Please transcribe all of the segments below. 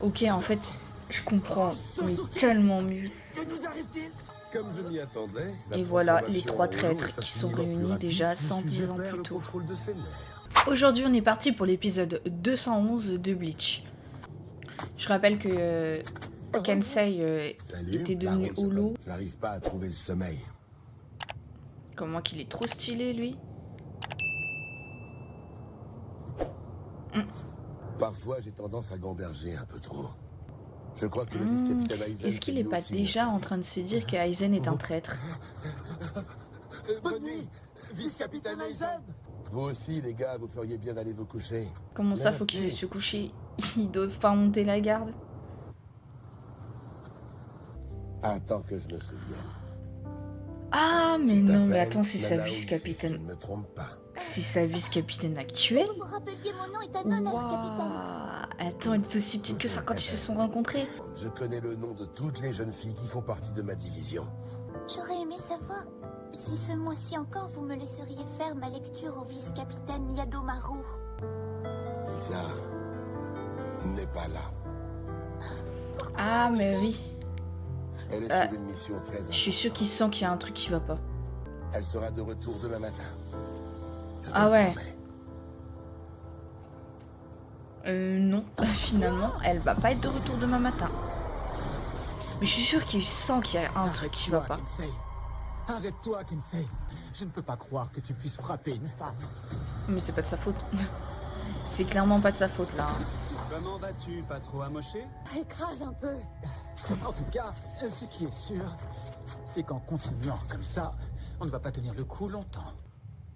Ok, en fait, je comprends, mais tellement mieux. Comme je m'y attendais, la Et voilà, les transformation trois en holo traîtres est qui sont infiniment plus réunis rapide déjà s'il suffit 110 de ans perdre plus le tôt. contrôle de ses nerfs. Aujourd'hui, on est parti pour l'épisode 211 de Bleach. Je rappelle que Kensei Salut, était la devenu route se holo. passe. Je n'arrive pas à trouver le sommeil. Comment qu'il est trop stylé, lui. Parfois, j'ai tendance à gamberger un peu trop. Je crois que le vice-capitaine Aizen... Est-ce qu'il fait n'est lui pas aussi déjà mieux en train de se dire que Aizen est un traître? Bonne nuit, vice-capitaine Aizen. Vous aussi, les gars, vous feriez bien d'aller vous coucher. Comment ça, faut Merci. qu'ils aillent se coucher? Ils doivent pas monter la garde. Attends que je me souvienne. Ah, mais Tu non, mais t'appelles attends, c'est sa Nana Oishi, si je vice-capitaine. ne me trompe pas. C'est sa vice-capitaine actuelle? Vous rappeliez mon nom est un honneur, capitaine. Waouh. Attends, elle est aussi petite que ça quand ils se sont rencontrés. Je connais le nom de toutes les jeunes filles qui font partie de ma division. J'aurais aimé savoir si ce mois-ci encore vous me laisseriez faire ma lecture au vice-capitaine Yadomaru. Lisa n'est pas là. Ah, mais oui. Elle est sur une mission très Je suis sûre qu'il sent qu'il y a un truc qui va pas. Elle sera de retour demain matin. Je te Ah le ouais. promets. Non, finalement, elle va pas être de retour demain matin. Mais je suis sûre qu'il sent qu'il y a un truc qui va pas. Kensei. Arrête-toi, Kensei. Je ne peux pas croire que tu puisses frapper une femme. Mais c'est pas de sa faute. C'est clairement pas de sa faute là. Hein. Comment vas-tu, pas trop amoché? Écrase un peu. En tout cas, ce qui est sûr, c'est qu'en continuant comme ça, on ne va pas tenir le coup longtemps.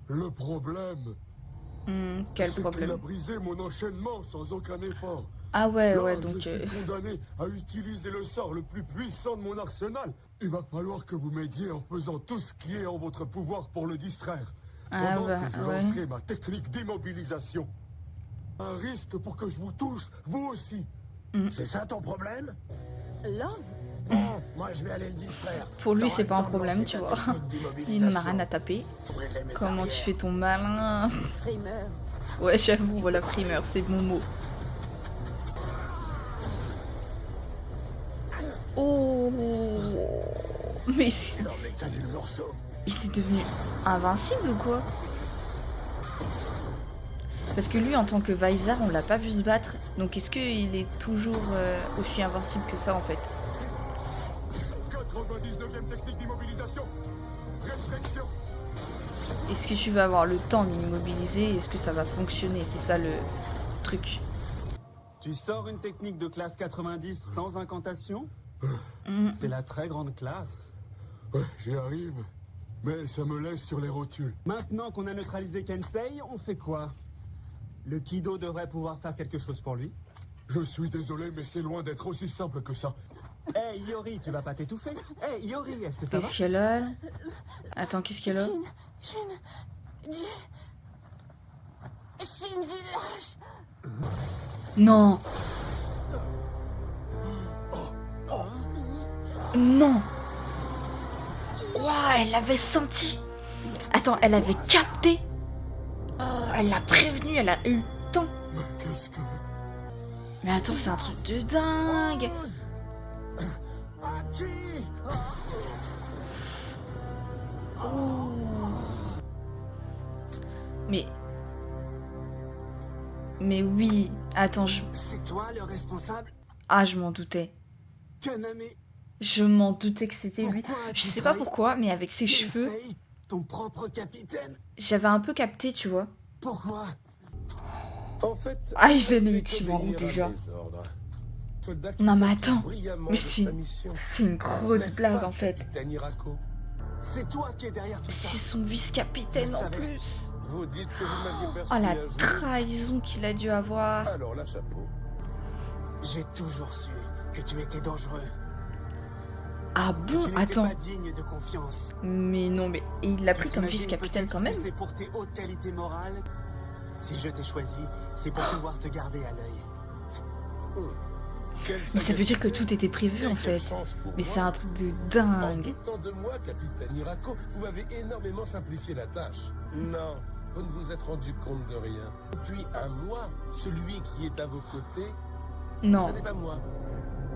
Le problème, Quel c'est qu'il a problème? brisé mon enchaînement sans aucun effort. Ah ouais, Là, ouais, donc... je suis condamné à utiliser le sort le plus puissant de mon arsenal. Il va falloir que vous m'aidiez en faisant tout ce qui est en votre pouvoir pour le distraire. Ah Pendant bah, que je ouais. lancerai ma technique d'immobilisation. Un risque pour que je vous touche, vous aussi. C'est ça ton problème? Love. Bon, moi je vais aller le distraire. Pour lui, T'auras c'est le pas un temps de problème, lancer tu ta vois. technique Il d'immobilisation. n'a rien à taper. Ouvrirai mes Comment tu arrières. fais ton malin? Frimeur. Ouais, j'avoue, voilà, frimeur, c'est mon mot. Oh. Mais Non mais t'as vu le morceau? il est devenu invincible ou quoi? Parce que lui, en tant que Vaisar, on l'a pas vu se battre. Donc est-ce qu'il est toujours aussi invincible que ça en fait? 99e technique d'immobilisation. Restriction. Est-ce que tu vas avoir le temps d'immobiliser? Est-ce que ça va fonctionner? C'est ça le truc. Tu sors une technique de classe 90 sans incantation? C'est la très grande classe. Ouais, j'y arrive. Mais ça me laisse sur les rotules. Maintenant qu'on a neutralisé Kensei, on fait quoi? Le Kido devrait pouvoir faire quelque chose pour lui. Je suis désolé, mais c'est loin d'être aussi simple que ça. Hey Iori, tu vas pas t'étouffer? Hey Iori, est-ce que ça va? Qu'est-ce qu'elle a là? Attends, qu'est-ce qu'elle a? Shinji lâche. Non! Non! Ouah, elle l'avait senti! Attends, elle avait capté! Oh, elle l'a prévenu, elle a eu le temps! Mais qu'est-ce que... Mais attends, c'est un truc de dingue! Oh. Mais oui, attends, C'est toi le responsable, Ah, je m'en doutais. Kaname Je m'en doutais que c'était lui. Pourquoi Je as-tu sais pas trahi pourquoi, mais avec ses cheveux, Kensei, ton propre capitaine? j'avais un peu capté, tu vois. Pourquoi? En fait, Aizen et elle fait Ichimaru, obéir à déjà. mes ordres. Soldat qui Non mais s'occupe attends, brillamment mais de c'est sa mission. une grosse N'est-ce blague pas, en fait. Capitaine Hirako? C'est toi qui es derrière tout C'est ça. son vice-capitaine Je en savais. plus. Vous dites que vous m'aviez perçu Oh la un jour. trahison qu'il a dû avoir. Alors là, chapeau. J'ai toujours su que tu étais dangereux. Ah Tu bon, n'étais attends. pas digne de confiance. Mais non, mais il l'a pris comme T'imagines vice-capitaine peut-être quand même. que c'est pour tes hautes qualités morales. Si je t'ai choisi, c'est pour pouvoir te garder à l'œil. Mais ça veut dire que tout était prévu en fait. Mais c'est un truc de En dingue. doutant de moi, capitaine Hirako, vous m'avez énormément simplifié la tâche. Non, vous ne vous êtes rendu compte de rien. Depuis un mois, celui qui est à vos côtés Non. Ce n'est pas moi,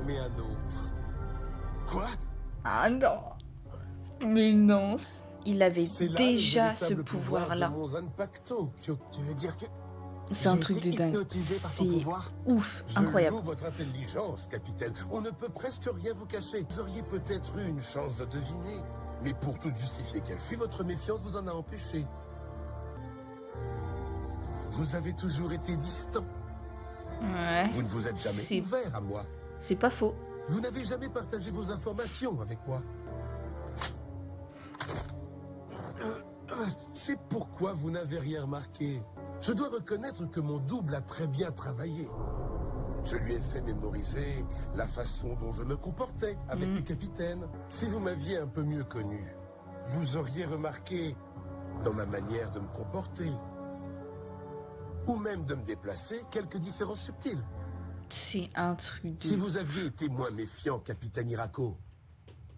mais un autre. Quoi? Ah non. Mais non. Il avait C'est là déjà le ce véritable pouvoir pouvoir-là. de mon Zanpakuto. Tu veux dire que C'est un j'ai truc été de dingue. hypnotisé par ton C'est pouvoir? ouf, Je incroyable. loue votre intelligence, capitaine. On ne peut presque rien vous cacher. Vous auriez peut-être eu une chance de deviner. Mais pour tout justifier qu'elle fût, votre méfiance vous en a empêché. Vous avez toujours été distant. Ouais. Vous ne vous êtes jamais C'est- ouvert à moi. C'est pas faux. Vous n'avez jamais partagé vos informations avec moi. C'est pourquoi vous n'avez rien remarqué. Je dois reconnaître que mon double a très bien travaillé. Je lui ai fait mémoriser la façon dont je me comportais avec les capitaines. Si vous m'aviez un peu mieux connu, vous auriez remarqué dans ma manière de me comporter, ou même de me déplacer, quelques différences subtiles. C'est un truc Si de... vous aviez été moins méfiant, capitaine Hirako,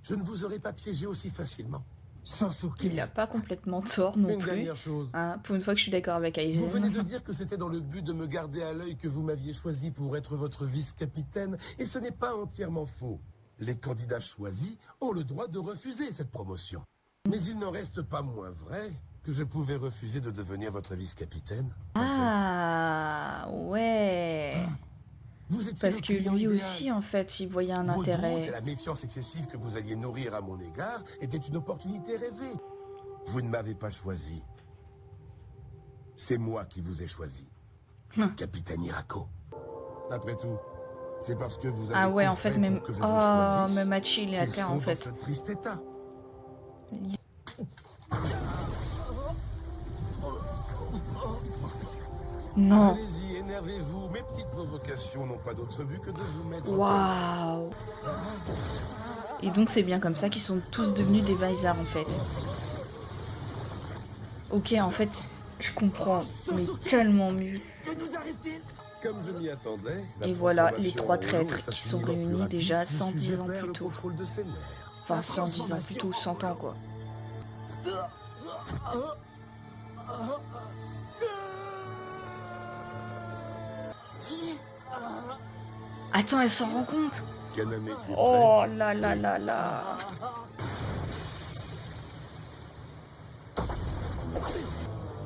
je ne vous aurais pas piégé aussi facilement. Sasuke. Il a pas complètement tort non Une plus. dernière chose. Hein, pour une fois que je suis d'accord avec Vous venez Aizen. de dire que c'était dans le but de me garder à l'œil que vous m'aviez choisi pour être votre vice-capitaine, et ce n'est pas entièrement faux. Les candidats choisis ont le droit de refuser cette promotion. Mais il n'en reste pas moins vrai que je pouvais refuser de devenir votre vice-capitaine. Ah ouais. Vous étiez Parce le que client lui idéal. aussi, en fait, il voyait un Vos doutes et intérêt. la méfiance excessive que vous alliez nourrir à mon égard était une opportunité rêvée. Vous ne m'avez pas choisi. C'est moi qui vous ai choisi. Capitaine Hirako. Après tout, c'est parce que vous avez Ah ouais, tout en fait, fait même... pour que je vous Oh, choisisse même Hachi, il est à qu'ils terre, sont en dans fait. ce triste état. Non. Allez-y, énervez-vous. Mes petites provocations n'ont pas d'autre but que de vous mettre en colère. Waouh. Et donc, c'est bien comme ça qu'ils sont tous devenus des Vaisards, en fait. Ok, en fait, je comprends, mais tellement mieux. Que nous arrive-t-il? Comme je m'y attendais, la Et voilà, transformation les trois en traîtres holo est qui sont infiniment plus réunis rapide déjà si 110 je ans perds plus le tôt. contrôle de ses nerfs. Enfin, 110 ans plutôt, 100 ans, quoi. Attends, elle s'en rend compte? Kaname, tu es prêt? Oh là là là là.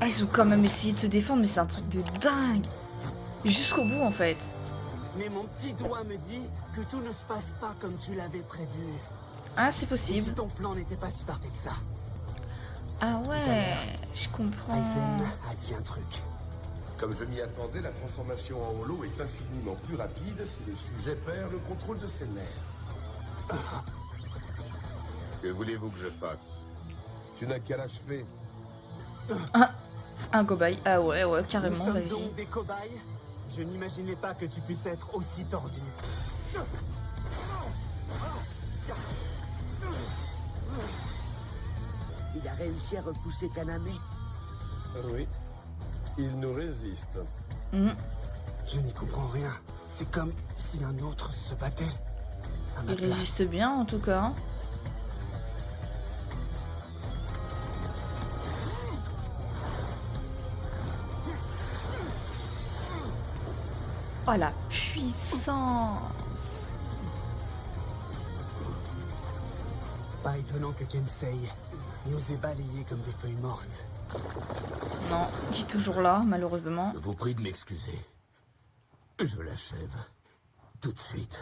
Ah, ils ont quand même essayé de se défendre, mais c'est un truc de dingue. Jusqu'au bout, en fait. Mais mon petit doigt me dit que tout ne se passe pas comme tu l'avais prévu. Ah, c'est Et possible. si ton plan n'était pas si parfait que ça? Ah ouais, je comprends. Aizen a dit un truc. Comme je m'y attendais, la transformation en holo est infiniment plus rapide si le sujet perd le contrôle de ses nerfs. Que voulez-vous que je fasse? Tu n'as qu'à l'achever. Un cobaye. Ah ouais, ouais, Nous carrément, sommes vas-y. donc des cobayes? Je n'imaginais pas que tu puisses être aussi tordu. Il a réussi à repousser Kaname. Oui, il nous résiste. Je n'y comprends rien. C'est comme si un autre se battait. À ma Il place. résiste bien, en tout cas. Oh, la puissance. Pas étonnant que Kensei nous ait balayés comme des feuilles mortes. Non, qui est toujours là, malheureusement. Je vous prie de m'excuser. Je l'achève. Tout de suite.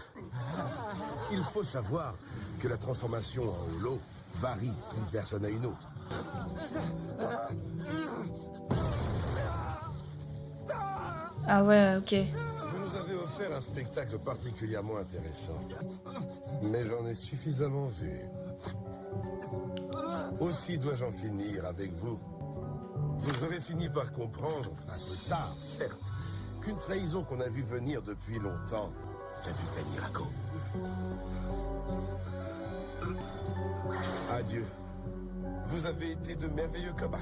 Il faut savoir que la transformation en holo varie d'une personne à une autre. Ah ouais, ok. Vous nous avez offert un spectacle particulièrement intéressant. Mais j'en ai suffisamment vu. Aussi dois-je en finir avec vous. Vous aurez fini par comprendre, un peu tard, certes, qu'une trahison qu'on a vu venir depuis longtemps, capitaine Hirako. Adieu. Vous avez été de merveilleux cobayes.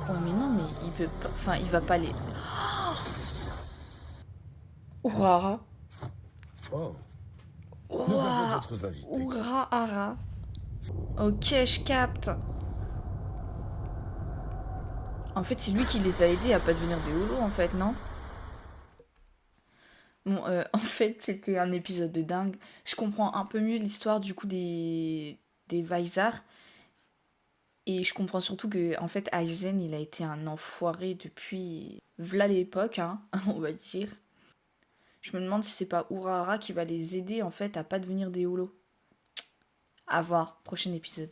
Oh, mais non, mais il peut pas... Enfin, il va pas les... Urara. Oh. Nous avons d'autres invités. Urara. Ok, je capte. En fait, c'est lui qui les a aidés à pas devenir des holos, en fait, non? Bon, en fait, c'était un épisode de dingue. Je comprends un peu mieux l'histoire du coup des Vaisar. Et je comprends surtout que, en fait, Aizen, il a été un enfoiré depuis v'là l'époque, hein, on va dire. Je me demande si c'est pas Urahara qui va les aider, en fait, à pas devenir des holos. À voir, prochain épisode.